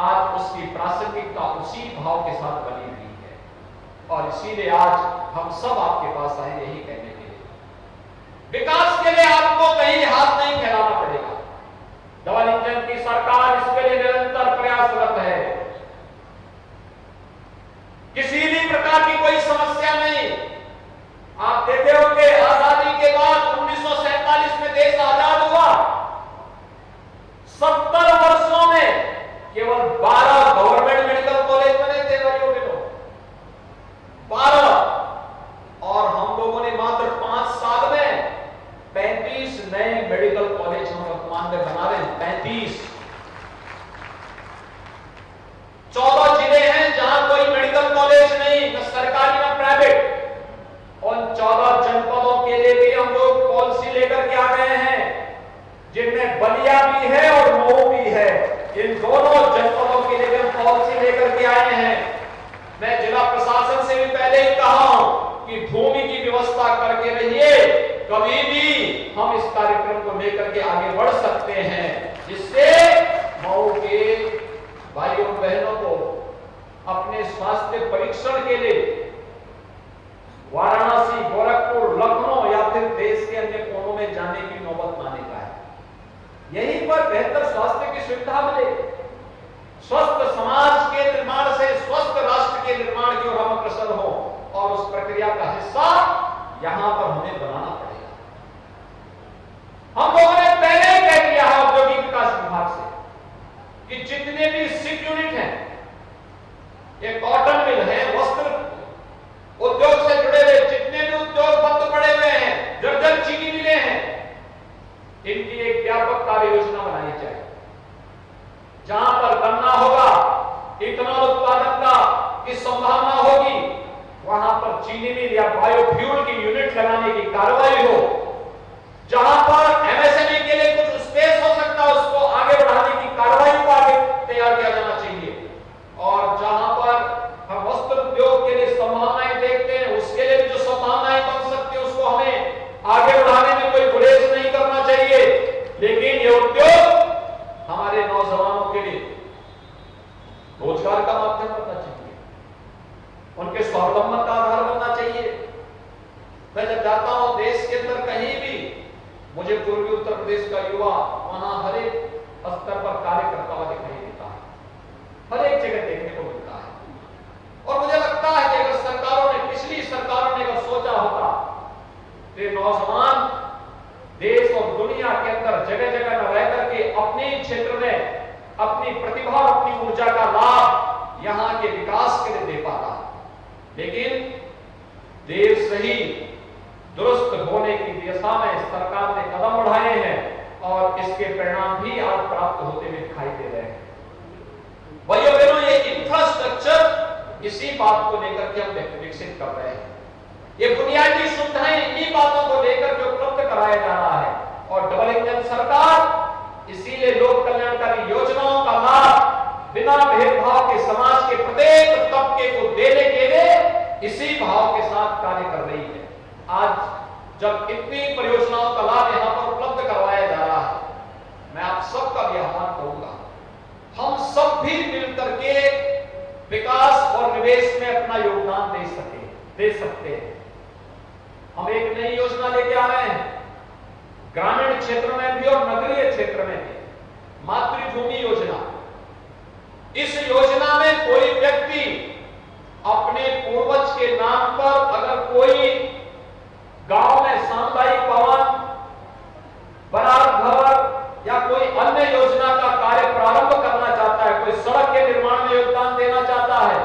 आज उसकी प्रासंगिकता उसी भाव के साथ बनी हुई है और इसीलिए आज हम सब आपके पास आए यही कहने के लिए। विकास के लिए आपको कहीं हाथ नहीं फैलाना पड़ेगा। डबल इंजन की सरकार इसके लिए निरंतर प्रयासरत है। किसी भी प्रकार की कोई समस्या नहीं। आप देखे होंगे आजादी के बाद 1947 में देश आजाद हुआ, 70 वर्षों में केवल 12 गवर्नमेंट मेडिकल कॉलेज बने थे भाइयों बहनों, 12। और हम लोगों ने मात्र 5 साल में 35 नए मेडिकल कॉलेज हम वर्तमान में बना रहे हैं। 35, 14 जिले हैं जहां कोई मेडिकल कॉलेज नहीं, न सरकारी न प्राइवेट। उन 14 जनपदों के भी है और मऊ भी है। इन दोनों जनपदों के लिए हम पॉलिसी लेकर के आए हैं। मैं जिला प्रशासन से भी पहले ही कहा हूं कि भूमि की व्यवस्था करके रहिए, कभी भी हम इस कार्यक्रम को लेकर के आगे बढ़ सकते हैं, जिससे मऊ के भाइयों बहनों को अपने स्वास्थ्य परीक्षण के लिए वाराणसी, गोरखपुर, लखनऊ या फिर देश के अन्य कोनों में जाने की नौबत न आने का है। यहीं पर बेहतर स्वास्थ्य की सुविधा मिले। स्वस्थ समाज के निर्माण से स्वस्थ राष्ट्र के निर्माण की ओर हम अग्रसर हो, और उस प्रक्रिया का हिस्सा यहां पर हमें बनाना पड़ेगा। हम लोगों ने पहले ही कह दिया है औद्योगिक विकास विभाग से कि जितने भी सिप यूनिट हैं, ये कॉटन मिल है, वस्त्र उद्योग से जुड़े हुए जितने भी उद्योग बंद पड़े हुए हैं, दर्जन चीनी मिले हैं, इनकी एक व्यापक कार्य योजना बनानी चाहिए। जहां पर गन्ना होगा, इथेनॉल उत्पादन का की संभावना होगी, वहां पर चीनी मिल या बायोफ्यूल की यूनिट लगाने की कार्रवाई हो। जहां पर एमएसएमई के लिए कुछ स्पेस हो सकता है, उसको आगे बढ़ाने की कार्रवाई को आगे तैयार किया जाना चाहिए। और जहां पर हम वस्त्र उद्योग के लिए संभावनाएं देखते हैं, उसके लिए जो संभावनाएं बन सकती है, उसको हमें आगे बढ़ाने में कोई गुरेज नहीं करना चाहिए। लेकिन ये उद्योग हमारे नौजवानों के लिए रोजगार का माध्यम बनना चाहिए, उनके स्वावलंबन का आधार बनना चाहिए। मैं जब जाता हूं देश के अंदर कहीं भी, मुझे पूर्वी उत्तर प्रदेश का युवा वहां हर एक स्तर पर कार्य करता हुआ दिखाई देता है, हर एक जगह देखने को मिलता है। और मुझे लगता है कि अगर सरकारों ने, पिछली सरकारों ने अगर सोचा होता तो नौजवान देश और दुनिया के अंदर जगह जगह न रह करके अपने क्षेत्र में अपनी प्रतिभा और अपनी ऊर्जा का लाभ यहां के विकास के लिए दे पाता। लेकिन देर सही दुरुस्त होने की दिशा में सरकार ने कदम उठाए हैं, और इसके परिणाम भी आज प्राप्त होते हुए दिखाई दे रहे हैं। भाइयों बहनों, ये इंफ्रास्ट्रक्चर इसी बात को लेकर के हम विकसित कर रहे हैं। ये बुनियादी सुविधाएं इन्हीं बातों को लेकर के उपलब्ध कराया जा रहा है। और डबल इंजन सरकार इसीलिए लोक कल्याणकारी योजनाओं का लाभ बिना भेदभाव के समाज के प्रत्येक तबके को देने के लिए इसी भाव के साथ कार्य कर रही है। आज जब इतनी परियोजनाओं का लाभ यहां पर उपलब्ध करवाया जा रहा है, मैं आप सबका भी आह्वान करूंगा, हम सब भी मिलकर के विकास और निवेश में अपना योगदान दे सकते हैं। हम एक नई योजना लेके आ रहे हैं, ग्रामीण क्षेत्र में भी और नगरीय क्षेत्र में भी, मातृभूमि योजना। इस योजना में कोई व्यक्ति अपने पूर्वज के नाम पर अगर कोई गांव में सामुदायिक भवन, बारात घर या कोई अन्य योजना का कार्य प्रारंभ करना चाहता है, कोई सड़क के निर्माण में योगदान देना चाहता है,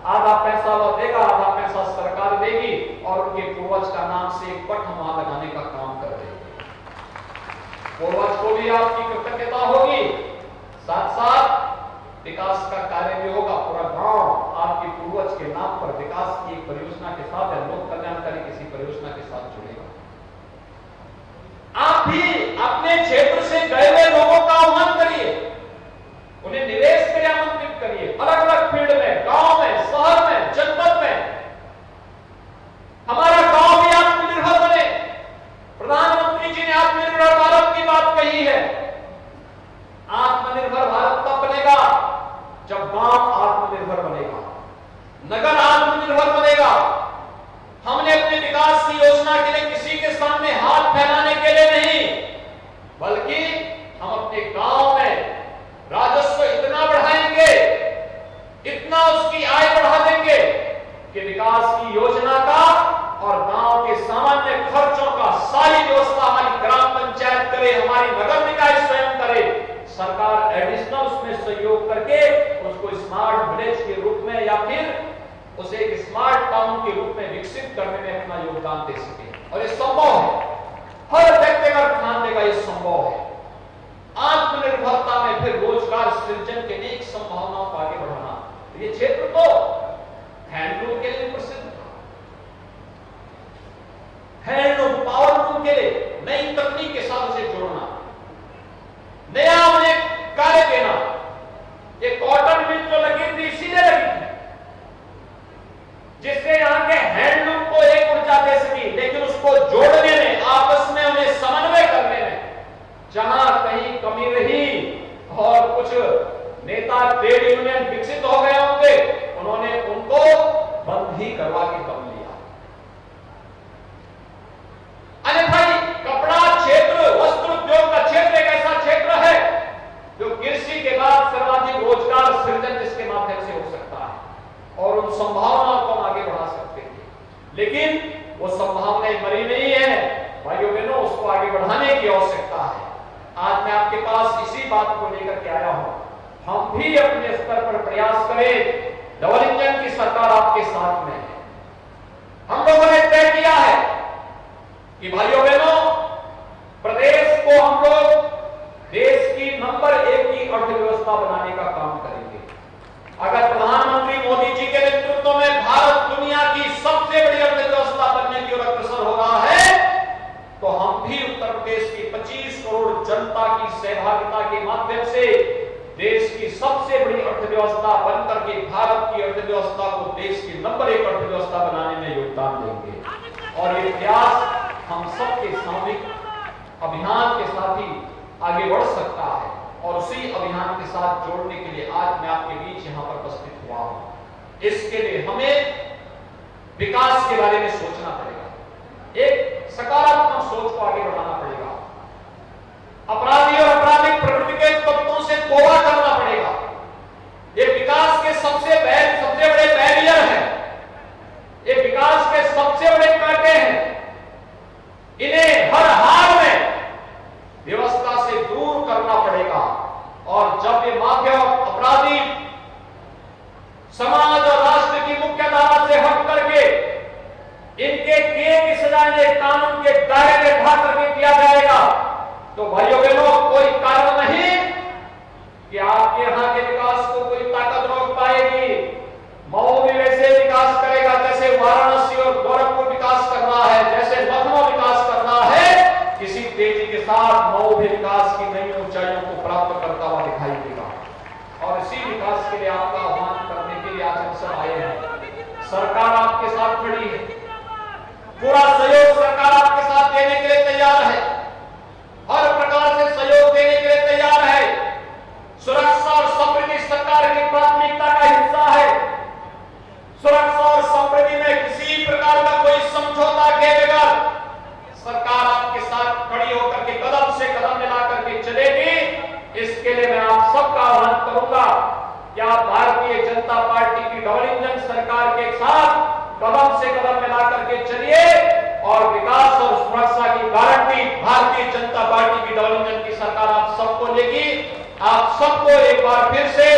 आधा पैसा वो देगा, आधा पैसा सरकार देगी, और उनके पूर्वज का नाम से एक पट हम वहां लगाने का काम कर रहे हैं। पूर्वज को भी आपकी कृतज्ञता होगी, साथ साथ विकास का कार्य भी होगा। पूरा गांव आपके पूर्वज के नाम पर विकास की एक परियोजना के साथ या लोक कल्याणकारी किसी परियोजना के साथ जुड़ेगा। आप भी अपने क्षेत्र से गए हुए लोगों का आह्वान करिए, उन्हें निवेश के लिए आमंत्रित करिए, अलग अलग फील्ड में, गांव में, शहर में, जनपद में। हमारा गांव भी आत्मनिर्भर बने। प्रधानमंत्री जी ने आत्मनिर्भर भारत की बात कही है। आत्मनिर्भर भारत तब बनेगा जब गांव आत्मनिर्भर बनेगा, नगर आत्मनिर्भर बनेगा। हमने अपने विकास की योजना के लिए किसी के सामने हाथ फैलाने के लिए नहीं, बल्कि हम अपने गांव में राजस्व इतना बढ़ाएंगे, इतना उसकी आय बढ़ा देंगे कि विकास की योजना का और गांव के सामान्य खर्चों का सारी व्यवस्था हमारी ग्राम पंचायत करे, हमारी नगर निकाय स्वयं करे। सरकार एडिशनल उसमें सहयोग करके उसको स्मार्ट विलेज के रूप में या फिर उसे एक स्मार्ट टाउन के रूप में विकसित करने में अपना योगदान दे सके। और ये संभव है, हर व्यक्ति अगर ध्यान देगा ये संभव है। आत्मनिर्भरता में फिर रोजगार सृजन के अनेक संभावनाओं को आगे बढ़ाना। ये क्षेत्र तो हैंडलूम के लिए प्रसिद्ध था, हैंडलूम पावरलूम के लिए नई तकनीक के साथ उसे जोड़ना, नया ट्रेड यूनियन विकसित हो गए होंगे, उन्होंने उनको बंद ही करवा के दम लिया। अरे भाई, कपड़ा क्षेत्र, वस्त्र उद्योग का क्षेत्र एक ऐसा क्षेत्र है जो कृषि के बाद सर्वाधिक रोजगार सृजन जिसके माध्यम से हो सकता है और उन संभावनाओं को हम आगे बढ़ा सकते हैं, लेकिन वो संभावनाएं मरी नहीं है भाइयों बहनों, उसको आगे बढ़ाने की आवश्यकता है। आज मैं आपके पास इसी बात को लेकर के आया हूं, हम भी अपने स्तर पर प्रयास करें। डबल इंजन की सरकार आपके साथ में है। हम लोगों ने तय किया है कि भाइयों बहनों, प्रदेश को हम लोग देश की नंबर 1 की अर्थव्यवस्था बनाने का काम करेंगे। अगर प्रधानमंत्री मोदी जी के नेतृत्व में भारत दुनिया की सबसे बड़ी अर्थव्यवस्था बनने की ओर अग्रसर हो रहा है, तो हम भी उत्तर प्रदेश की 25 करोड़ जनता की सहभागिता के माध्यम से देश की सबसे बड़ी अर्थव्यवस्था बनकर के भारत की अर्थव्यवस्था को देश की नंबर 1 अर्थव्यवस्था बनाने में योगदान देंगे। और ये प्रयास हम सबके सामूहिक अभियान के साथ ही आगे बढ़ सकता है, और उसी अभियान के साथ जोड़ने के लिए आज मैं आपके बीच यहां पर उपस्थित हुआ हूं। इसके लिए हमें विकास के बारे में सोचना पड़ेगा, एक सकारात्मक सोच को आगे बढ़ाना पड़ेगा, अपराधी और आपराधिक प्रवृत्ति के तत्वों से तौबा करना पड़ेगा। ये विकास के सबसे बड़े बैरियर है, ये विकास के सबसे बड़े कांटे हैं। इन्हें हर हाल में व्यवस्था से दूर करना पड़ेगा, और जब ये माफिया अपराधी समाज और राष्ट्र की मुख्य धारा से हट करके इनके किए की सजाएं कानून के दायरे में ढा करके किया जाएगा, तो भाइयों बहनों, कोई कारण नहीं कि आपके यहां के विकास को कोई ताकत रोक पाएगी। मऊ भी वैसे विकास करेगा जैसे वाराणसी और गोरखपुर विकास कर रहा है, जैसे लखनऊ विकास कर रहा है। किसी तेजी के साथ मऊ भी विकास की नई ऊंचाइयों को प्राप्त करता हुआ दिखाई देगा, और इसी विकास के लिए आपका आह्वान करने के लिए आज हम सब आए हैं। सरकार आपके साथ खड़ी है, पूरा सहयोग सरकार आपके साथ देने के लिए तैयार है, हर प्रकार से सहयोग देने के लिए तैयार है। सुरक्षा और समृद्धि सरकार की प्राथमिकता का हिस्सा है। सुरक्षा और समृद्धि में किसी प्रकार का कोई समझौता किए बगैर सरकार आपके साथ खड़ी होकर के कदम से कदम मिला करके चलेगी। इसके लिए मैं आप सबका आह्वान करूंगा कि आप भारतीय जनता पार्टी की डबल इंजन सरकार के साथ कदम से कदम मिला करके चलिए, और विकास और सुरक्षा की गारंटी भारतीय जनता पार्टी की डबल इंजन की सरकार आप सबको लेगी। आप सबको एक बार फिर से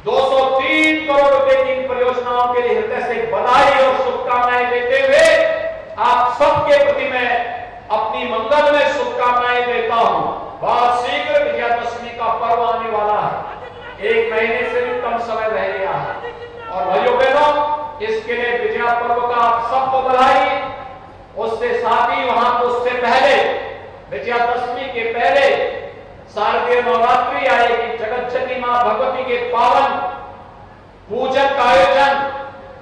203 करोड़ रुपए की इन परियोजनाओं के लिए हृदय से बधाई और शुभकामनाएं देते हुए आप सबके प्रति मैं अपनी मंगलमय शुभकामनाएं देता हूं। बहुत शीघ्र विजयादशमी का पर्व आने वाला है, 1 महीने से भी कम समय रह गया है, और भाइयों बहनों, इसके लिए विजया पर्व का आप सबको बधाई। उससे साथ ही वहां तो उससे पहले विजयादशमी के पहले शारदीय नवरात्रि आएगी, जगत जननी मां भगवती के पावन पूजन का आयोजन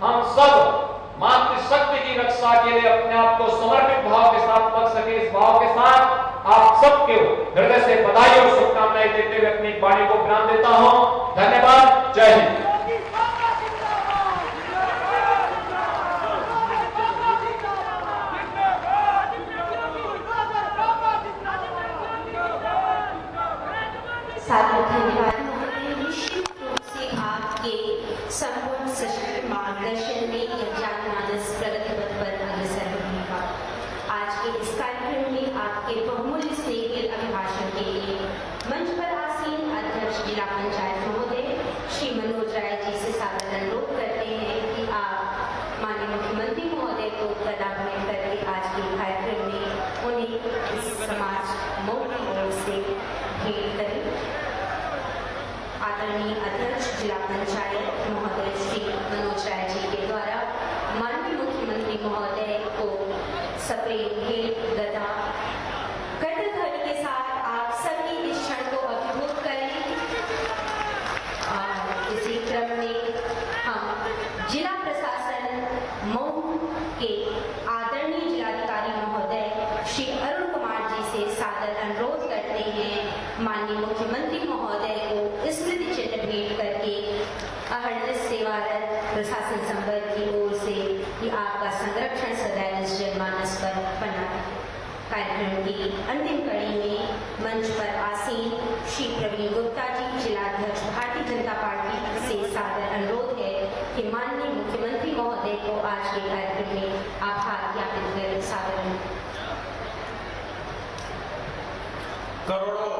हम सब मातृशक्ति की रक्षा के लिए अपने आप को समर्पित भाव के साथ कर सके। इस भाव के साथ आप सबके हृदय से बधाई और शुभकामनाएं देते हुए अपनी वाणी को विराम देता हूं। धन्यवाद। जय हिंद। साथ ही धन्यवाद महोदय। निश्चित रूप से आपके संपूर्ण सशक्त मार्गदर्शन में यह जनमानस प्रगति पथ पर अग्रसर रहेगा। आज के इस कार्यक्रम में आपके बहुमूल्य स्नेह के अभिभाषण के लिए मंच पर आसीन अध्यक्ष जिला पंचायत महोदय श्री मनोज राय जी से सादर अनुरोध करते हैं कि आप माननीय मुख्यमंत्री महोदय को पदार्पण करके आज के कार्यक्रम में उन्हें इस समाज मऊ की ओर से भेंट करें। आदरणीय अध्यक्ष जिला पंचायत महोदय श्री मनोज राय जी के द्वारा माननीय मुख्यमंत्री महोदय को सप्रेम भेंट गदा कटघरे के साथ आप सभी इस क्षण को अभिभूत करें। और इसी क्रम में हम जिला प्रशासन मऊ के आदरणीय जिलाधिकारी महोदय श्री अरुण कुमार जी से सादर अनुरोध करते हैं माननीय मुख्यमंत्री महोदय को स्मृति चिन्ह भेंट हरलिस सेवारत प्रशासन संवर्ग की ओर से कि आपका संरक्षण सदैव इस जनमानस पर बना रहे। कार्यक्रम की अंतिम कड़ी में मंच पर आसीन श्री प्रवीण गुप्ता जी जिलाध्यक्ष भारतीय जनता पार्टी से सादर अनुरोध है कि माननीय मुख्यमंत्री महोदय को आज के कार्यक्रम में आभार ज्ञापित कर सादर करोड़ों